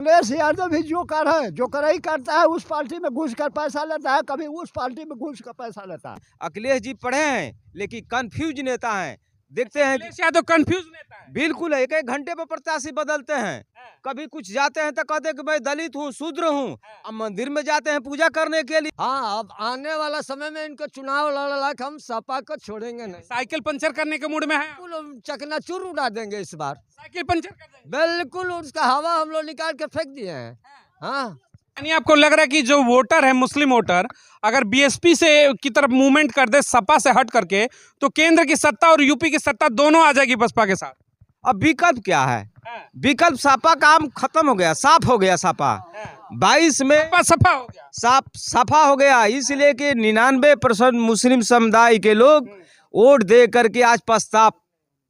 अखिलेश यादव भी जोकर है, जोकर ही करता है। उस पार्टी में घुस कर पैसा लेता है, कभी उस पार्टी में घुस कर पैसा लेता है। अखिलेश जी पढ़े हैं लेकिन कंफ्यूज नेता हैं। देखते हैं अखिलेश यादव कंफ्यूज नेता है। बिल्कुल एक एक घंटे पर प्रत्याशी बदलते हैं। कभी कुछ जाते हैं तो कहते हैं कि मैं दलित हूँ, शूद्र हूँ। अब मंदिर में जाते हैं पूजा करने के लिए। हाँ, अब आने वाला समय में इनको चुनाव लड़ा के हम सपा को छोड़ेंगे नहीं। साइकिल पंचर करने के मूड में है। बिल्कुल चकनाचूर उड़ा देंगे इस बार। साइकिल पंचर कर देंगे। बिल्कुल उसका हवा हम लोग निकाल के फेंक दिए हैं। हाँ, यानी आपको लग रहा है कि जो वोटर है, मुस्लिम वोटर, अगर बीएसपी से की तरफ मूवमेंट कर दे, सपा से हट करके, तो केंद्र की सत्ता और यूपी की सत्ता दोनों आ जाएगी बसपा के साथ। अब विकल्प क्या है? विकल्प सपा काम खत्म हो गया, साफ हो गया सपा। 22 में सफा हो गया, सफा हो गया, इसलिए कि 99% मुस्लिम समुदाय के लोग वोट दे करके आज पछतावा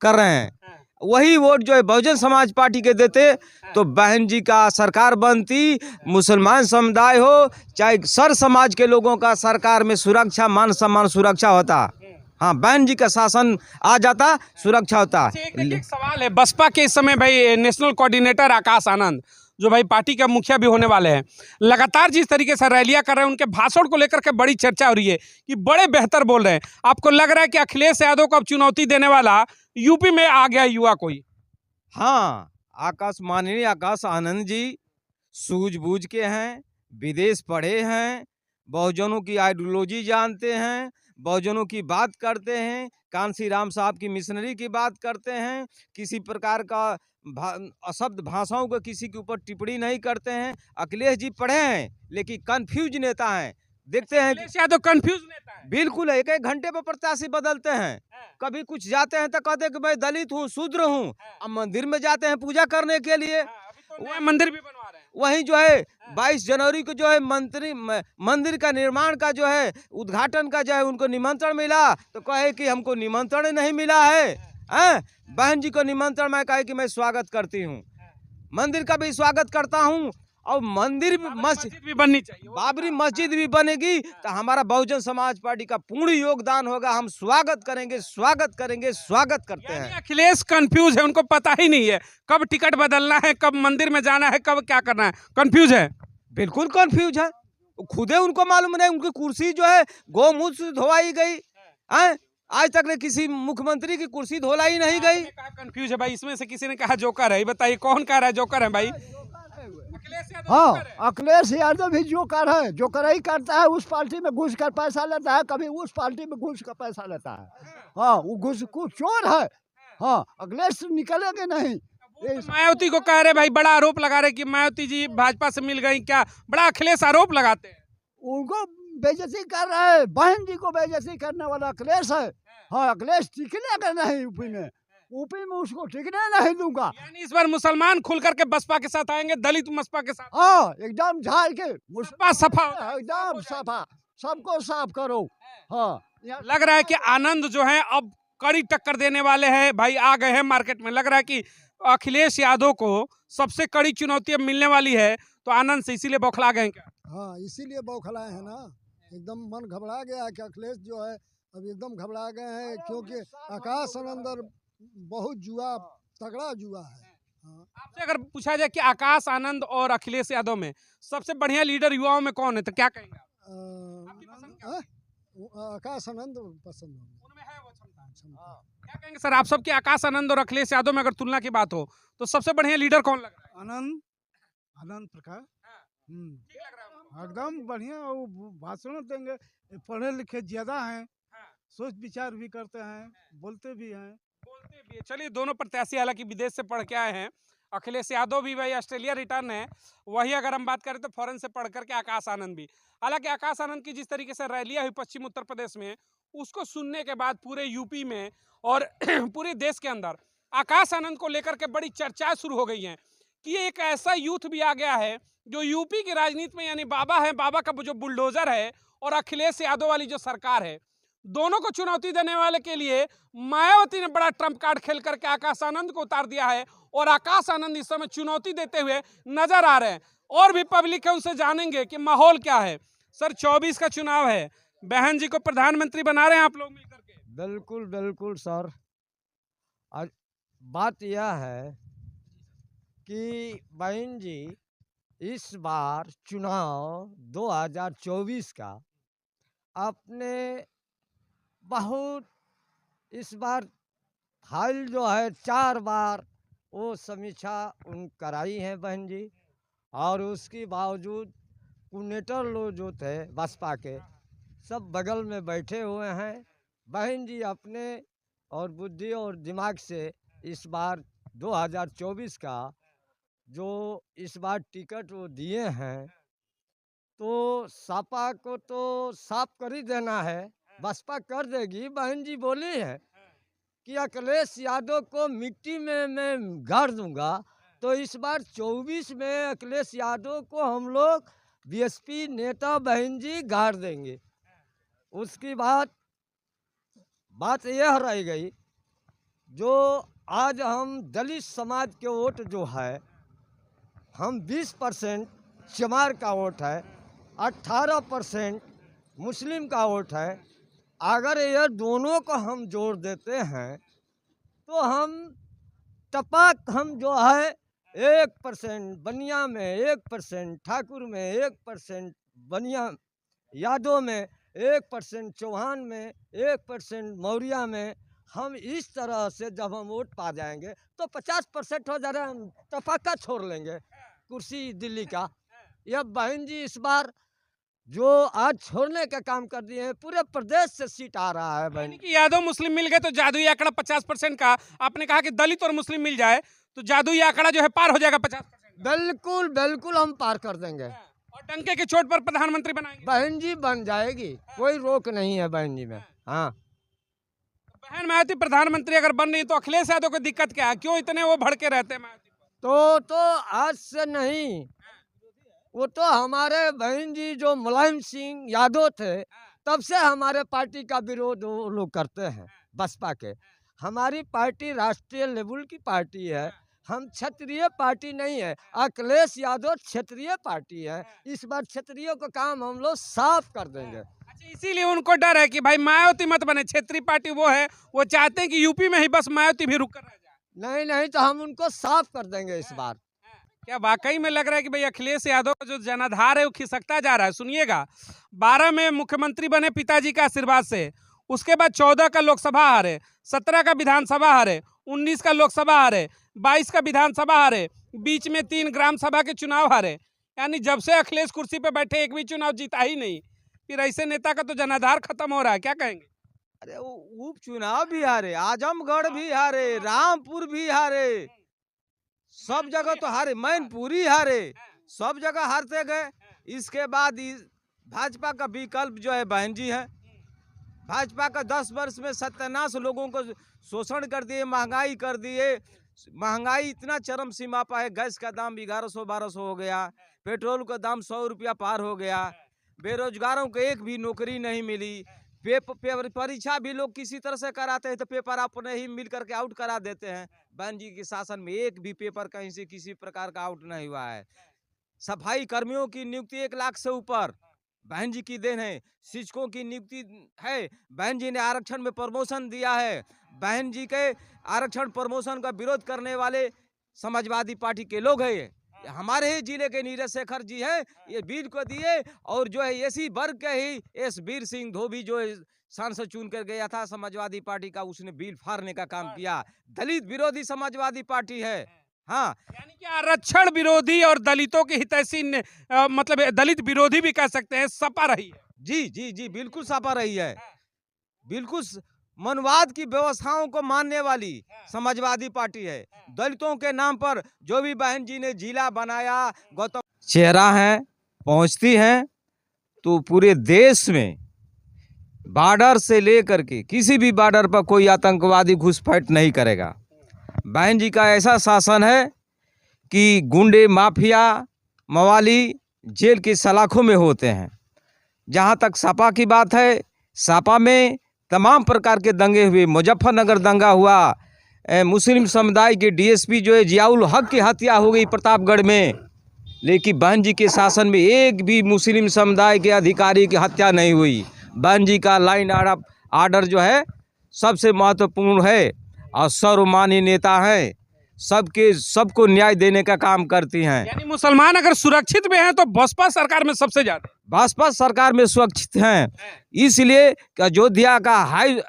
कर रहे हैं। वही वोट जो है बहुजन समाज पार्टी के देते तो बहन जी का सरकार बनती, मुसलमान समुदाय हो चाहे सर समाज के लोगों का सरकार में सुरक्षा, मान सम्मान, सुरक्षा होता। हाँ, बहन जी का शासन आ जाता, सुरक्षा होता। एक सवाल है, बसपा के इस समय भाई नेशनल कोऑर्डिनेटर आकाश आनंद, जो भाई पार्टी का मुखिया भी होने वाले हैं, लगातार जिस तरीके से रैलियां कर रहे हैं, उनके भाषण को लेकर के बड़ी चर्चा हो रही है कि बड़े बेहतर बोल रहे हैं। आपको लग रहा है कि अखिलेश यादव को अब चुनौती देने वाला यूपी में आ गया युवा कोई? हाँ, माननीय आकाश आनंद जी सूझबूझ के हैं, विदेश पढ़े हैं, बहुजनों की आइडियोलॉजी जानते हैं, बहुजनों की बात करते हैं, कांसी राम साहब की मिशनरी की बात करते हैं, किसी प्रकार का अशब्द भाषाओं को किसी के ऊपर टिप्पणी नहीं करते हैं। अखिलेश जी पढ़े हैं लेकिन कंफ्यूज नेता हैं। देखते हैं अखिलेश यादव कंफ्यूज नेता है। बिल्कुल एक एक घंटे पर प्रत्याशी बदलते हैं। कभी कुछ जाते हैं तो कहते हैं कि मैं दलित हूँ, शूद्र हूँ। अब मंदिर में जाते हैं पूजा करने के लिए। अभी तो नया मंदिर भी बनवा रहे हैं। वहीं जो है 22 जनवरी को जो है मंदिर का निर्माण का जो है उद्घाटन का जो है उनको निमंत्रण मिला तो कहे कि हमको निमंत्रण नहीं मिला है। बहन जी को निमंत्रण, मैं कहे कि मैं स्वागत करती हूँ, मंदिर का भी स्वागत करता हूँ और मंदिर भी मस्जिद भी बननी चाहिए, बाबरी मस्जिद भी बनेगी तो हमारा बहुजन समाज पार्टी का पूर्ण योगदान होगा। हम स्वागत करेंगे, स्वागत करेंगे, स्वागत करते हैं। अखिलेश कंफ्यूज है, उनको पता ही नहीं है कब टिकट बदलना है, कब मंदिर में जाना है, कब क्या करना है, कंफ्यूज है। बिल्कुल कंफ्यूज है, खुदे उनको मालूम नहीं। उनकी कुर्सी जो है गौमूत्र से धोवाई गई है, आज तक ने किसी मुख्यमंत्री की कुर्सी धोलाई नहीं गई। कंफ्यूज है भाई, इसमें से किसी ने कहा जोकर है, बताइए कौन कह रहा है जोकर है भाई? हाँ, अखिलेश यादव भी जोकर है, जोकर ही करता है। उस पार्टी में घुस कर पैसा लेता है, कभी उस पार्टी में घुस कर पैसा लेता है। हाँ, वो घुसखोर चोर है। हाँ, अखिलेश निकलेंगे नहीं। मायावती को कह रहे भाई, बड़ा आरोप लगा रहे कि मायावती जी भाजपा से मिल गई, क्या बड़ा अखिलेश आरोप लगाते हैं? उनको बेइज्जती कर रहे हैं, बहन जी को बेइज्जती करने वाला अखिलेश है। हाँ, अखिलेश टिकने नहीं यूपी में, यूपी में उसको टिकने नहीं दूंगा। यानी इस बार मुसलमान खुल करके बसपा के साथ आएंगे, दलित बसपा के साथ। हाँ, एकदम झाड़ के सफा, एकदम सफा, सबको साफ करो। हाँ, लग रहा है कि आनंद जो है अब कड़ी टक्कर देने वाले हैं भाई, आ गए हैं मार्केट में। लग रहा है कि अखिलेश यादव को सबसे कड़ी चुनौती अब मिलने वाली है, तो आनंद से इसीलिए बौखला गए क्या? हाँ, इसीलिए बौखलाए हैं ना, एकदम मन घबरा गया है कि अखिलेश जो है अब एकदम घबरा गए हैं, क्योंकि आकाश आनंद बहुत जुआ, तगड़ा जुआ है। हाँ। आपसे अगर पूछा जाए कि आकाश आनंद और अखिलेश यादव में सबसे बढ़िया लीडर युवाओं में कौन है, तो क्या कहेंगे? आकाश आनंद पसंद होंगे, उनमें है वो क्षमता। क्या कहेंगे सर, आप सबके आकाश आनंद और अखिलेश यादव में अगर तुलना की बात हो तो सबसे बढ़िया लीडर कौन लग रहा है? आनंद प्रकाश एकदम बढ़िया, वो भाषण देंगे, पढ़े लिखे ज्यादा हैं, सोच विचार भी करते हैं, बोलते भी हैं। चलिए, दोनों प्रत्याशी हालांकि विदेश से पढ़ के आए हैं। अखिलेश यादव भी भाई ऑस्ट्रेलिया रिटर्न है, वही अगर हम बात करें तो फॉरेन से पढ़ करके आकाश आनंद भी। हालांकि आकाश आनंद की जिस तरीके से रैलियां हुई पश्चिम उत्तर प्रदेश में, उसको सुनने के बाद पूरे यूपी में और पूरे देश के अंदर आकाश आनंद को लेकर के बड़ी चर्चाएं शुरू हो गई हैं कि एक ऐसा यूथ भी आ गया है जो यूपी की राजनीति में, यानी बाबा है, बाबा का जो बुलडोजर है और अखिलेश यादव वाली जो सरकार है, दोनों को चुनौती देने वाले के लिए मायावती ने बड़ा ट्रम्प कार्ड खेल करके आकाश आनंद को उतार दिया है और आकाश आनंद इस समय चुनौती देते हुए नजर आ रहे हैं। और भी पब्लिक है, उनसे जानेंगे कि माहौल क्या है। सर, 24 का चुनाव है, बहन जी को प्रधानमंत्री बना रहे हैं आप लोग मिलकर के? बिल्कुल बिल्कुल सर। बात यह है कि बहन जी इस बार चुनाव 2024 का अपने बहुत इस बार फाइल जो है 4 बार वो समीक्षा उन कराई है बहन जी, और उसके बावजूद कोऑर्डिनेटर लोग जो थे बसपा के सब बगल में बैठे हुए हैं। बहन जी अपने और बुद्धि और दिमाग से इस बार 2024 का जो इस बार टिकट वो दिए हैं, तो सपा को तो साफ कर ही देना है, बसपा कर देगी। बहन जी बोली है कि अखिलेश यादव को मिट्टी में मैं गाड़ दूंगा, तो इस बार 24 में अखिलेश यादव को हम लोग बीएसपी नेता बहन जी गाड़ देंगे। उसकी बात यह रह गई, जो आज हम दलित समाज के वोट जो है, हम 20% चमार का वोट है, 18% मुस्लिम का वोट है। अगर ये दोनों को हम जोड़ देते हैं तो हम टपाक हम जो है 1% बनिया में, 1% ठाकुर में, 1% बनिया यादव में, 1% चौहान में, 1% मौर्या में, हम इस तरह से जब हम वोट पा जाएंगे तो 50% हो जा रहा है, हम टपाका छोड़ लेंगे कुर्सी दिल्ली का। यह बहन जी इस बार जो आज छोड़ने का काम कर दिए हैं, पूरे प्रदेश से सीट आ रहा है बहन। यानी कि यादव मुस्लिम मिल गए तो जादुई आंकड़ा 50% का, आपने कहा कि दलित और मुस्लिम मिल जाए तो जादुई आंकड़ा जो है पार हो जाएगा 50%। बिल्कुल बिल्कुल हम पार कर देंगे और डंके की चोट पर प्रधानमंत्री बनाएंगे। बहन जी, बन जाएगी, कोई रोक नहीं है बहन जी में। हाँ बहन मायावती प्रधानमंत्री अगर बन रही तो अखिलेश यादव को दिक्कत क्या है, क्यों इतने वो भड़के रहते हैं मायावती पर? तो आज से नहीं, वो तो हमारे बहन जी जो मुलायम सिंह यादव थे तब से हमारे पार्टी का विरोध वो लोग करते हैं बसपा के। हमारी पार्टी राष्ट्रीय लेवल की पार्टी है, हम क्षेत्रीय पार्टी नहीं है। अखिलेश यादव क्षेत्रीय पार्टी है, इस बार क्षेत्रीय का काम हम लोग साफ कर देंगे। अच्छा, इसीलिए उनको डर है कि भाई मायावती मत बने, क्षेत्रीय पार्टी वो है, वो चाहते हैं कि यूपी में ही बस मायावती भी रुक कर रह जाए। नहीं तो हम उनको साफ कर देंगे इस बार। क्या वाकई में लग रहा है कि भाई अखिलेश यादव का जो जनाधार है वो खिसकता जा रहा है? सुनिएगा, 12 में मुख्यमंत्री बने पिताजी का आशीर्वाद से, उसके बाद 14 का लोकसभा हारे, 17 का विधानसभा हारे, 19 का लोकसभा हारे, 22 का विधानसभा हारे, बीच में 3 ग्राम सभा के चुनाव हारे। यानी जब से अखिलेश कुर्सी पे बैठे एक भी चुनाव जीता ही नहीं। फिर ऐसे नेता का तो जनाधार खत्म हो रहा है, क्या कहेंगे? अरे वो उपचुनाव भी हारे, आजमगढ़ भी हारे, रामपुर भी हारे, सब जगह तो हारे, मैनपुरी हारे, सब जगह हारते गए। इसके बाद भाजपा का विकल्प जो है बहन जी है। भाजपा का 10 वर्ष में सत्यानाश लोगों को शोषण कर दिए, महंगाई कर दिए। महंगाई इतना चरम सीमा पर है, गैस का दाम 1100-1200 हो गया, पेट्रोल का दाम 100 रुपया पार हो गया, बेरोजगारों को एक भी नौकरी नहीं मिली। परीक्षा भी लोग किसी तरह से कराते हैं तो पेपर अपने ही मिल करके आउट करा देते हैं। बहन जी के शासन में एक भी पेपर कहीं से किसी प्रकार का आउट नहीं हुआ है। सफाई कर्मियों की नियुक्ति 1 लाख से ऊपर बहन जी की देन है। शिक्षकों की नियुक्ति है, बहन जी ने आरक्षण में प्रमोशन दिया है। बहन जी के आरक्षण प्रमोशन का विरोध करने वाले समाजवादी पार्टी के लोग हैं। हमारे ही जिले के नीरज शेखर जी हैं, ये बिल को दिए। और जो है एसी वर्ग के ही एस वीर सिंह धोबी जो सांसद चुन कर गया था समाजवादी पार्टी का, उसने बिल फाड़ने का काम किया। दलित विरोधी समाजवादी पार्टी है। हाँ, यानी कि आरक्षण विरोधी और दलितों के हितैषी मतलब दलित विरोधी भी कह सकते हैं, सपा रही है। जी जी जी, बिल्कुल सपा रही है। बिल्कुल मनवाद की व्यवस्थाओं को मानने वाली समाजवादी पार्टी है। दलितों के नाम पर जो भी बहन जी ने जिला बनाया, गौतम चेहरा है, पहुंचती है तो पूरे देश में बॉर्डर से लेकर के किसी भी बॉर्डर पर कोई आतंकवादी घुसपैठ नहीं करेगा। बहन जी का ऐसा शासन है कि गुंडे माफिया मवाली जेल की सलाखों में होते हैं। जहां तक सपा की बात है, सपा में तमाम प्रकार के दंगे हुए। मुजफ्फरनगर दंगा हुआ, मुस्लिम समुदाय के डीएसपी जो है जियाउल हक की हत्या हो गई प्रतापगढ़ में। लेकिन बहन जी के शासन में एक भी मुस्लिम समुदाय के अधिकारी की हत्या नहीं हुई। बहन जी का लाइन आर्डर जो है सबसे महत्वपूर्ण है और सर्वमान्य नेता हैं। सबको न्याय देने का काम करती हैं। यानी मुसलमान अगर सुरक्षित में हैं तो बसपा सरकार में सबसे ज्यादा भाजपा सरकार में सुरक्षित हैं, इसलिए कि अयोध्या का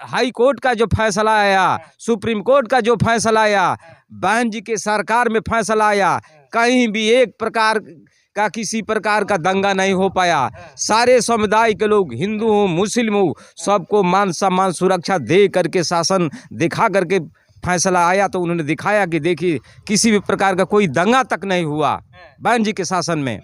हाई कोर्ट का जो फैसला आया, सुप्रीम कोर्ट का जो फैसला आया, बहन जी के सरकार में फैसला आया, कहीं भी एक प्रकार का किसी प्रकार का दंगा नहीं हो पाया। सारे समुदाय के लोग, हिंदू हो मुस्लिम हो, सबको मान सम्मान सुरक्षा दे करके शासन दिखा करके फैसला आया। तो उन्होंने दिखाया कि देखिए किसी भी प्रकार का कोई दंगा तक नहीं हुआ बहन जी के शासन में।